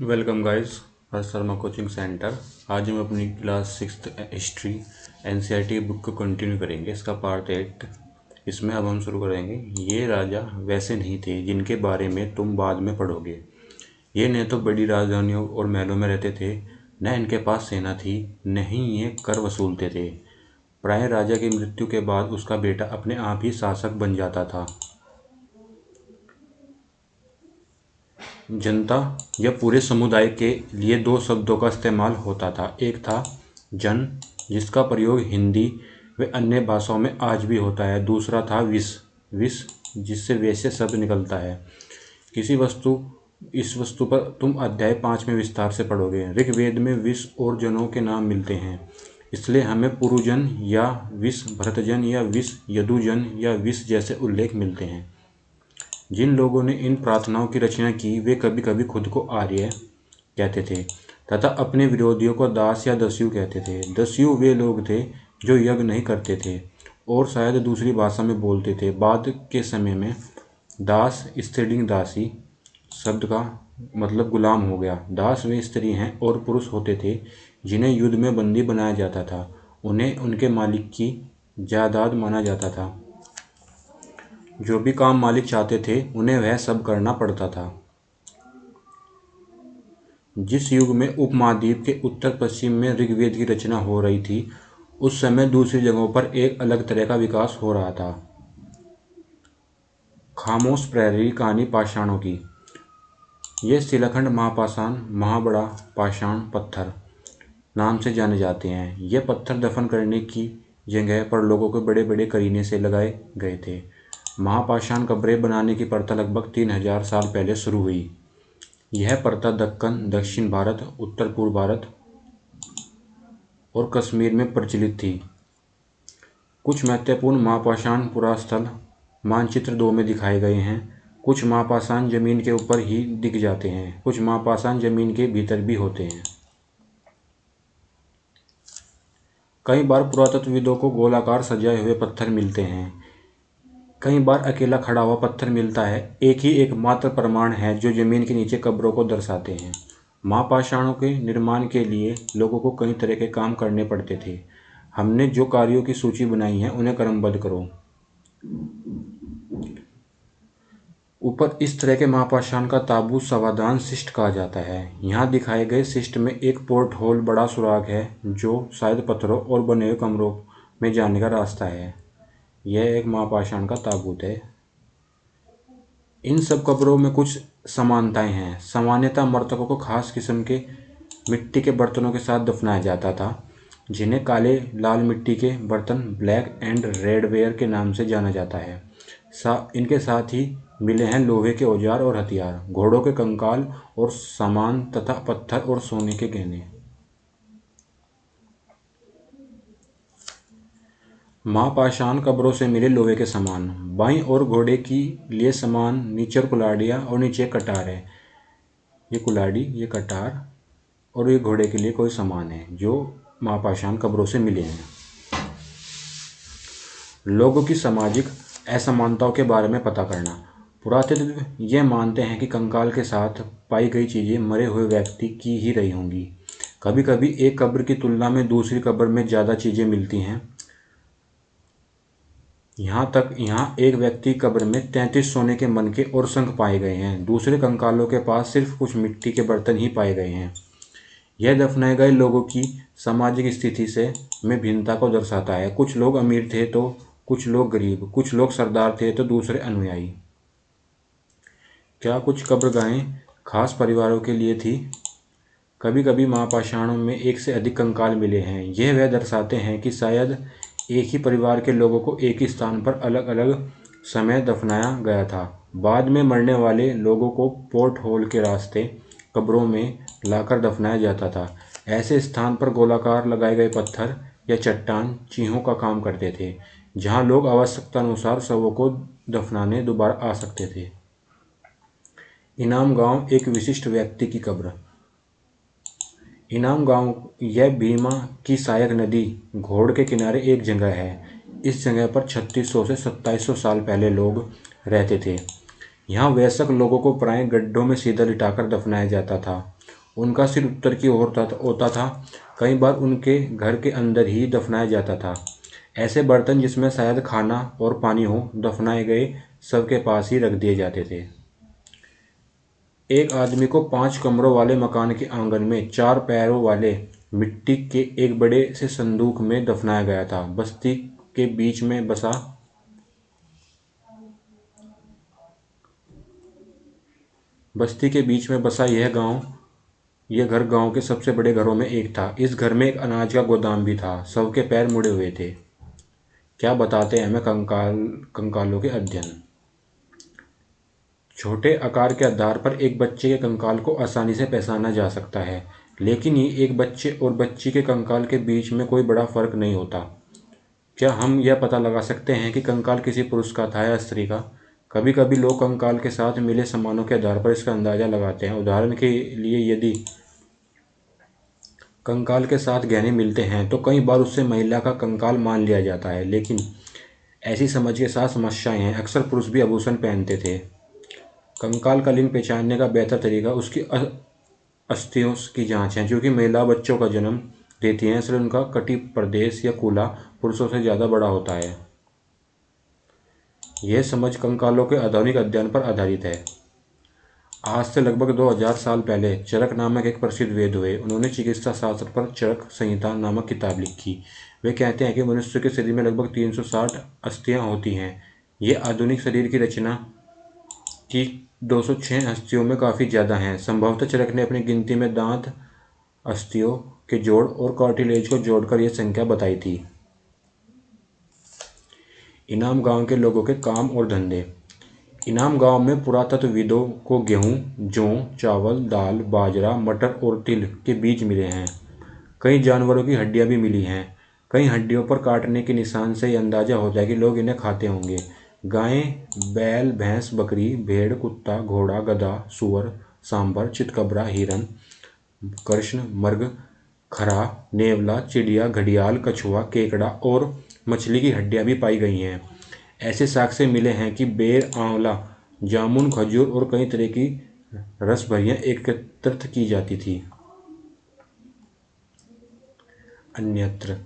Welcome guys हर्ष Sharma coaching centre. आज हम अपनी class 6th history NCERT book को कंटिन्यू करेंगे। इसका पार्ट 8 इसमें अब हम शुरू करेंगे। ये राजा वैसे नहीं थे जिनके बारे में तुम बाद में पढ़ोगे। ये न तो बड़ी राजधानियों और महलों में रहते थे, न इनके पास सेना थी, न ही ये कर वसूलते थे। प्राय राजा की मृत्यु के बाद उसका बेटा अपने आप ही शासक बन जाता था। जनता या पूरे समुदाय के लिए दो शब्दों का इस्तेमाल होता था। एक था जन, जिसका प्रयोग हिंदी व अन्य भाषाओं में आज भी होता है। दूसरा था विष, विष जिससे वैसे शब्द निकलता है। किसी वस्तु इस वस्तु पर तुम अध्याय 5 में विस्तार से पढ़ोगे। ऋग्वेद में विष और जनों के नाम मिलते हैं, इसलिए हमें पुरुजन या विष, भरतजन या विष, यदुजन या विष जैसे उल्लेख मिलते हैं। जिन लोगों ने इन प्रार्थनाओं की रचना की वे कभी कभी खुद को आर्य कहते थे तथा अपने विरोधियों को दास या दस्यु कहते थे। दस्यु वे लोग थे जो यज्ञ नहीं करते थे और शायद दूसरी भाषा में बोलते थे। बाद के समय में दास स्त्रीलिंग दासी शब्द का मतलब गुलाम हो गया। दास वे स्त्री हैं और पुरुष होते थे जिन्हें युद्ध में बंदी बनाया जाता था। उन्हें उनके मालिक की जायदाद माना जाता था। जो भी काम मालिक चाहते थे उन्हें वह सब करना पड़ता था। जिस युग में उपमहाद्वीप के उत्तर पश्चिम में ऋग्वेद की रचना हो रही थी, उस समय दूसरी जगहों पर एक अलग तरह का विकास हो रहा था। खामोश प्रहरी कहानी पाषाणों की। ये शिलाखंड महापाषाण, महाबड़ा पाषाण पत्थर नाम से जाने जाते हैं। ये पत्थर दफन करने की जगह पर लोगों के बड़े बड़े करीने से लगाए गए थे। महापाषाण कब्रें बनाने की प्रथा लगभग 3000 साल पहले शुरू हुई। यह प्रथा दक्कन, दक्षिण भारत, उत्तर पूर्व भारत और कश्मीर में प्रचलित थी। कुछ महत्वपूर्ण महापाषाण पुरास्थल मानचित्र 2 में दिखाए गए हैं। कुछ महापाषाण जमीन के ऊपर ही दिख जाते हैं, कुछ महापाषाण जमीन के भीतर भी होते हैं। कई बार पुरातत्वविदों को गोलाकार सजाए हुए पत्थर मिलते हैं, कई बार अकेला खड़ा हुआ पत्थर मिलता है। एक ही एकमात्र प्रमाण है जो जमीन के नीचे कब्रों को दर्शाते हैं। महापाषाणों के निर्माण के लिए लोगों को कई तरह के काम करने पड़ते थे। हमने जो कार्यों की सूची बनाई है उन्हें क्रमबद्ध करो। ऊपर इस तरह के महापाषाण का ताबूत सावधान शिष्ट कहा जाता है। यहाँ दिखाए गए शिष्ट में एक पोर्ट होल, बड़ा सुराग है जो शायद पत्थरों और बने हुए कमरों में जाने का रास्ता है। यह एक महापाषाण का ताबूत है। इन सब कब्रों में कुछ समानताएं हैं। सामान्यतः मृतकों को खास किस्म के मिट्टी के बर्तनों के साथ दफनाया जाता था, जिन्हें काले लाल मिट्टी के बर्तन, ब्लैक एंड रेड वेयर के नाम से जाना जाता है। इनके साथ ही मिले हैं लोहे के औजार और हथियार, घोड़ों के कंकाल और सामान तथा पत्थर और सोने के गहने। महापाषाण कब्रों से मिले लोहे के सामान। बाईं ओर घोड़े के लिए सामान, नीचे कुल्हाड़ियाँ और नीचे कटार है। ये कुल्हाड़ी, ये कटार और ये घोड़े के लिए कोई सामान है जो महापाषाण कब्रों से मिले हैं। लोगों की सामाजिक असमानताओं के बारे में पता करना। पुरातत्व ये मानते हैं कि कंकाल के साथ पाई गई चीज़ें मरे हुए व्यक्ति की ही रही होंगी। कभी कभी एक कब्र की तुलना में दूसरी कब्र में ज़्यादा चीज़ें मिलती हैं। यहाँ एक व्यक्ति कब्र में 33 सोने के मनके और शंख पाए गए हैं। दूसरे कंकालों के पास सिर्फ कुछ मिट्टी के बर्तन ही पाए गए हैं। यह दफनाए गए लोगों की सामाजिक स्थिति से में भिन्नता को दर्शाता है। कुछ लोग अमीर थे तो कुछ लोग गरीब, कुछ लोग सरदार थे तो दूसरे अनुयायी। क्या कुछ कब्रगाहें खास परिवारों के लिए थी? कभी कभी महापाषाणों में एक से अधिक कंकाल मिले हैं। यह वह दर्शाते हैं कि शायद एक ही परिवार के लोगों को एक ही स्थान पर अलग अलग समय दफनाया गया था। बाद में मरने वाले लोगों को पोर्ट होल के रास्ते कब्रों में लाकर दफनाया जाता था। ऐसे स्थान पर गोलाकार लगाए गए पत्थर या चट्टान चीहों का काम करते थे, जहां लोग आवश्यकता अनुसार शवों को दफनाने दोबारा आ सकते थे। इनाम गांव, एक विशिष्ट व्यक्ति की कब्र। इनाम गांव यह भीमा की सहायक नदी घोड़ के किनारे एक जगह है। इस जगह पर 3600 से 2700 साल पहले लोग रहते थे। यहाँ वयस्क लोगों को प्राय गड्ढों में सीधा लिटाकर दफनाया जाता था उनका सिर उत्तर की ओर होता था। कई बार उनके घर के अंदर ही दफनाया जाता था। ऐसे बर्तन जिसमें शायद खाना और पानी हो, दफनाए गए सबके पास ही रख दिए जाते थे। एक आदमी को 5 कमरों वाले मकान के आंगन में 4 पैरों वाले मिट्टी के एक बड़े से संदूक में दफनाया गया था। के बीच में बसा बस्ती के बीच में बसा यह घर गांव के सबसे बड़े घरों में एक था। इस घर में एक अनाज का गोदाम भी था। सबके पैर मुड़े हुए थे। क्या बताते हैं हमें कंकालों के अध्ययन। छोटे आकार के आधार पर एक बच्चे के कंकाल को आसानी से पहचाना जा सकता है, लेकिन ये एक बच्चे और बच्ची के कंकाल के बीच में कोई बड़ा फर्क नहीं होता। क्या हम यह पता लगा सकते हैं कि कंकाल किसी पुरुष का था या स्त्री का? कभी कभी लोग कंकाल के साथ मिले सामानों के आधार पर इसका अंदाजा लगाते हैं। उदाहरण के लिए, यदि कंकाल के साथ गहने मिलते हैं तो कई बार उससे महिला का कंकाल मान लिया जाता है, लेकिन ऐसी समझ के साथ समस्याएं हैं। अक्सर पुरुष भी आभूषण पहनते थे। कंकाल का लिंग पहचानने का बेहतर तरीका उसकी अस्थियों की जांच है। क्योंकि महिला बच्चों का जन्म देती हैं, इसलिए उनका कटी प्रदेश या कूल्हा पुरुषों से ज़्यादा बड़ा होता है। यह समझ कंकालों के आधुनिक अध्ययन पर आधारित है। आज से लगभग 2000 साल पहले चरक नामक एक प्रसिद्ध वेद हुए। उन्होंने चिकित्सा शास्त्र पर चरक संहिता नामक किताब लिखी। वे कहते हैं कि मनुष्य के शरीर में लगभग 360 अस्थियां होती हैं। ये आधुनिक शरीर की रचना की 206 अस्थियों में काफ़ी ज़्यादा हैं। संभवतः चरक ने अपनी गिनती में दांत, अस्थियों के जोड़ और कार्टिलेज को जोड़कर यह संख्या बताई थी। इनाम गांव के लोगों के काम और धंधे। इनाम गांव में पुरातत्वविदों को गेहूं, जौ, चावल, दाल, बाजरा, मटर और तिल के बीज मिले हैं। कई जानवरों की हड्डियां भी मिली हैं। कई हड्डियों पर काटने के निशान से यह अंदाजा होता है कि लोग इन्हें खाते होंगे। गायें, बैल, भैंस, बकरी, भेड़, कुत्ता, घोड़ा, गधा, सूअर, सांभर, चितकबरा, हिरन, कृष्ण, मर्ग, खरा, नेवला, चिड़िया, घड़ियाल, कछुआ, केकड़ा और मछली की हड्डियां भी पाई गई हैं। ऐसे साक्ष्य मिले हैं कि बेर, आंवला, जामुन, खजूर और कई तरह की रसभरियां एकत्रित की जाती थी। अन्यत्र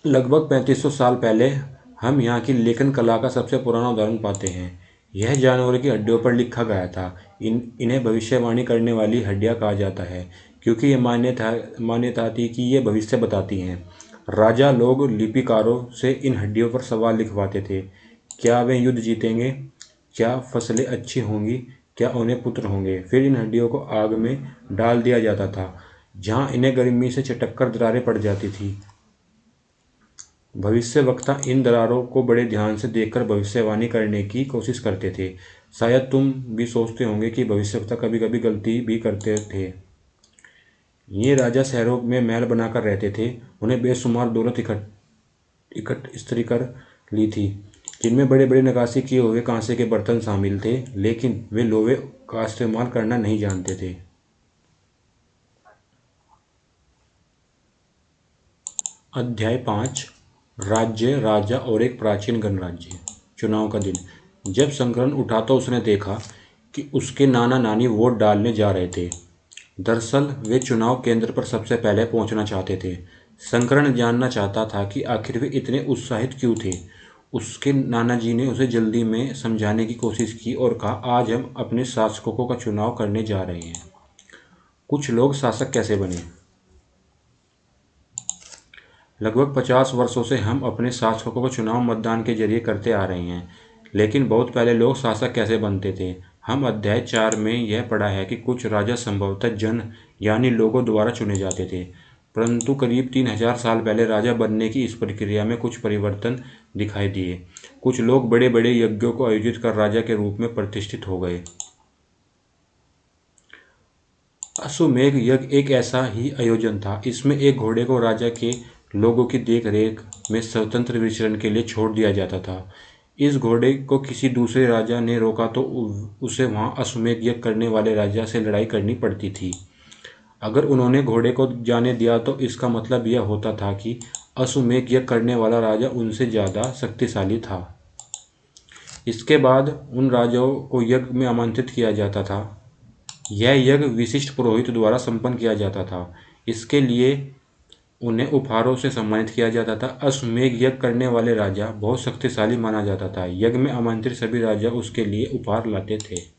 लगभग 3500 साल पहले हम यहाँ की लेखन कला का सबसे पुराना उदाहरण पाते हैं। यह जानवरों की हड्डियों पर लिखा गया था। इन्हें भविष्यवाणी करने वाली हड्डियाँ कहा जाता है, क्योंकि ये मान्यता थी कि ये भविष्य बताती हैं। राजा लोग लिपिकारों से इन हड्डियों पर सवाल लिखवाते थे। क्या वे युद्ध जीतेंगे? क्या फसलें अच्छी होंगी? क्या उन्हें पुत्र होंगे? फिर इन हड्डियों को आग में डाल दिया जाता था, जहाँ इन्हें गर्मी से चटककर दरारें पड़ जाती थी। भविष्यवक्ता इन दरारों को बड़े ध्यान से देखकर भविष्यवाणी करने की कोशिश करते थे। शायद तुम भी सोचते होंगे कि भविष्यवक्ता कभी कभी गलती भी करते थे। ये राजा शहरों में महल बनाकर रहते थे। उन्हें बेशुमार दौलत इकट्ठी कर ली थी, जिनमें बड़े बड़े नक्काशी किए हुए कांसे के बर्तन शामिल थे, लेकिन वे लोहे का इस्तेमाल करना नहीं जानते थे। अध्याय 5। राज्य, राजा और एक प्राचीन गणराज्य। चुनाव का दिन। जब शंकरन उठा तो उसने देखा कि उसके नाना नानी वोट डालने जा रहे थे। दरअसल वे चुनाव केंद्र पर सबसे पहले पहुंचना चाहते थे। शंकरन जानना चाहता था कि आखिर वे इतने उत्साहित क्यों थे। उसके नाना जी ने उसे जल्दी में समझाने की कोशिश की और कहा, आज हम अपने शासकों का चुनाव करने जा रहे हैं। कुछ लोग शासक कैसे बने। लगभग 50 वर्षों से हम अपने शासकों को चुनाव मतदान के जरिए करते आ रहे हैं, लेकिन बहुत पहले लोग शासक कैसे बनते थे। हम अध्याय 4 में यह पढ़ा है कि कुछ राजा संभवतः जन यानी लोगों द्वारा चुने जाते थे, परंतु करीब 3000 साल पहले राजा बनने की इस प्रक्रिया में कुछ परिवर्तन दिखाई दिए। कुछ लोग बड़े बड़े यज्ञों को आयोजित कर राजा के रूप में प्रतिष्ठित हो गए। अश्वमेध यज्ञ एक ऐसा ही आयोजन था। इसमें एक घोड़े को राजा के लोगों की देखरेख में स्वतंत्र विचरण के लिए छोड़ दिया जाता था। इस घोड़े को किसी दूसरे राजा ने रोका तो उसे वहां अश्वमेध यज्ञ करने वाले राजा से लड़ाई करनी पड़ती थी। अगर उन्होंने घोड़े को जाने दिया तो इसका मतलब यह होता था कि अश्वमेध यज्ञ करने वाला राजा उनसे ज़्यादा शक्तिशाली था। इसके बाद उन राजाओं को यज्ञ में आमंत्रित किया जाता था यह यज्ञ विशिष्ट पुरोहित द्वारा संपन्न किया जाता था। इसके लिए उन्हें उपहारों से सम्मानित किया जाता था। अश्वमेध यज्ञ करने वाले राजा बहुत शक्तिशाली माना जाता था। यज्ञ में आमंत्रित सभी राजा उसके लिए उपहार लाते थे।